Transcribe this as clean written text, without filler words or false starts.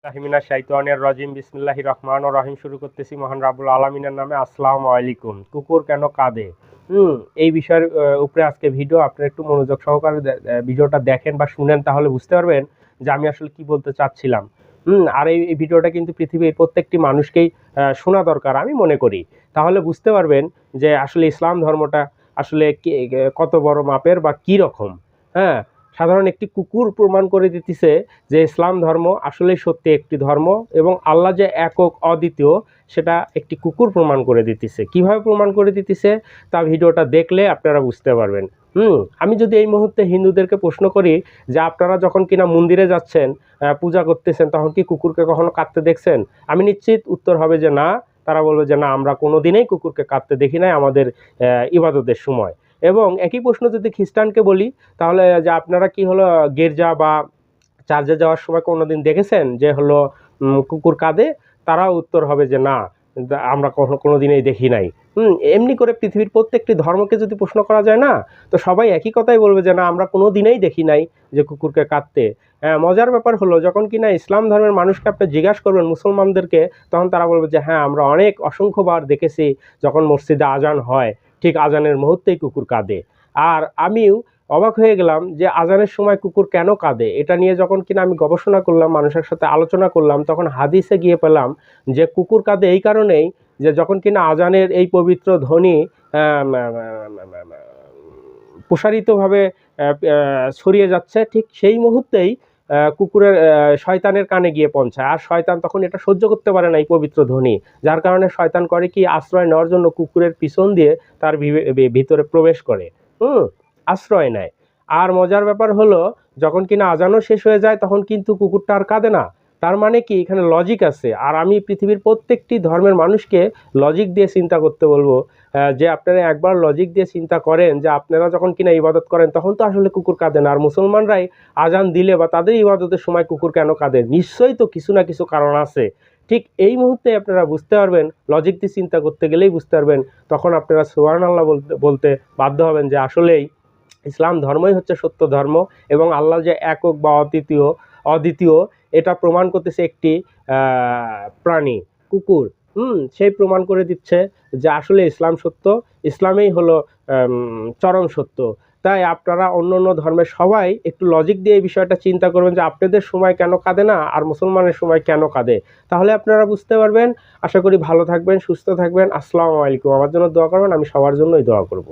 তাহমিনা শাইতানির রাজিম বিসমিল্লাহির রহমানির রহিম শুরু করতেছি মহান রাব্বুল আলামিনের নামে। আসসালামু আলাইকুম। কুকুর কেন কাঁদে? এই বিষয়ের উপরে আজকে ভিডিও। আপনারা একটু মনোযোগ সহকারে ভিডিওটা দেখেন বা শুনেন, তাহলে বুঝতে পারবেন যে আমি আসলে কি বলতে চাচ্ছিলাম। আর এই ভিডিওটা কিন্তু পৃথিবীর প্রত্যেকটি মানুষকেই শোনা দরকার আমি মনে করি। তাহলে বুঝতে পারবেন যে আসলে ইসলাম ধর্মটা আসলে কত বড় মাপের বা কি রকম। হ্যাঁ, সাধারণ একটি কুকুর প্রমাণ করে দিতেছে যে ইসলাম ধর্ম আসলেই সত্যি একটি ধর্ম এবং আল্লাহ যে একক অদ্বিতীয় সেটা একটি কুকুর প্রমাণ করে দিতেছে। কিভাবে প্রমাণ করে দিতেছে তা ভিডিওটা দেখলে আপনারা বুঝতে পারবেন। আমি যদি এই মুহূর্তে হিন্দুদেরকে প্রশ্ন করি যে আপনারা যখন কিনা মন্দিরে যাচ্ছেন, পূজা করতেছেন, তখন কি কুকুরকে কখনো কাঁদতে দেখছেন? আমি নিশ্চিত উত্তর হবে যে না। তারা বলবে যে না, আমরা কোনো দিনেই কুকুরকে কাঁদতে দেখি নাই আমাদের ইবাদতের সময়। এবং একই প্রশ্ন যদি খ্রিস্টানকে বলি, তাহলে যে আপনারা কি হলো গির্জা বা চার্চে যাওয়ার সময় কোনোদিন দেখেছেন যে হলো কুকুর কাঁদে? তারাও উত্তর হবে যে না, আমরা কোনো দিনেই দেখি নাই। এমনি করে পৃথিবীর প্রত্যেকটি ধর্মকে যদি প্রশ্ন করা যায় না, তো সবাই একই কথাই বলবে যে না, আমরা কোনো দিনেই দেখি নাই যে কুকুরকে কাঁদতে। মজার ব্যাপার হলো, যখন কিনা ইসলাম ধর্মের মানুষকে আপনি জিজ্ঞাসা করবেন মুসলমানদেরকে, তখন তারা বলবে যে হ্যাঁ, আমরা অসংখ্যবার দেখেছি যখন মসজিদে আজান হয় ঠিক আজানের মুহূর্তেই কুকুর কাঁদে। আর আমিও অবাক হয়ে গেলাম যে আজানের সময় কুকুর কেন কাঁদে। এটা নিয়ে যখন কিনা আমি গবেষণা করলাম, মানুষের সাথে আলোচনা করলাম, তখন হাদিসে গিয়ে পেলাম যে কুকুর কাঁদে এই কারণেই যে যখন কিনা আজানের এই পবিত্র ধ্বনি প্রসারিতভাবে ছড়িয়ে যাচ্ছে, ঠিক সেই মুহূর্তেই কুকুরের শয়তানের কানে গিয়ে পৌঁছায়। আর শয়তান তখন এটা সহ্য করতে পারে না এই পবিত্র ধ্বনি, যার কারণে শয়তান করে কি, আশ্রয় নেওয়ার জন্য কুকুরের পিছন দিয়ে তার ভিতরে প্রবেশ করে, আশ্রয় নেয়। আর মজার ব্যাপার হলো, যখন কিনা আজানও শেষ হয়ে যায় তখন কিন্তু কুকুরটা আর কাঁদে না। তার মানে কি, এখানে লজিক আছে। আর আমি পৃথিবীর প্রত্যেকটি ধর্মের মানুষকে লজিক দিয়ে চিন্তা করতে বলবো যে আপনারা একবার লজিক দিয়ে চিন্তা করেন যে আপনারা যখন কিনা ইবাদত করেন তখন তো আসলে কুকুর কাঁদে না, আর মুসলমানরাই আজান দিলে বা তাদের ইবাদতের সময় কুকুর কেন কাঁদে? নিশ্চয়ই তো কিছু না কিছু কারণ আছে। ঠিক এই মুহূর্তে আপনারা বুঝতে পারবেন, লজিক দিয়ে চিন্তা করতে গেলেই বুঝতে পারবেন। তখন আপনারা সুবহানাল্লাহ বলতে বাধ্য হবেন যে আসলেই ইসলাম ধর্মই হচ্ছে সত্য ধর্ম এবং আল্লাহ যে একক বা অদ্বিতীয় এটা প্রমাণ করতেছে একটি প্রাণী, কুকুর। সেই প্রমাণ করে দিচ্ছে যে আসলে ইসলাম সত্য, ইসলামেই হলো চরম সত্য। তাই আপনারা অন্য অন্য ধর্মের সবাই একটু লজিক দিয়ে এই বিষয়টা চিন্তা করবেন যে আপনাদের সময় কেন কাঁদে না আর মুসলমানের সময় কেন কাঁদে। তাহলে আপনারা বুঝতে পারবেন। আশা করি ভালো থাকবেন, সুস্থ থাকবেন। আসসালামু আলাইকুম। আমার জন্য দোয়া করবেন, আমি সবার জন্যই দোয়া করব।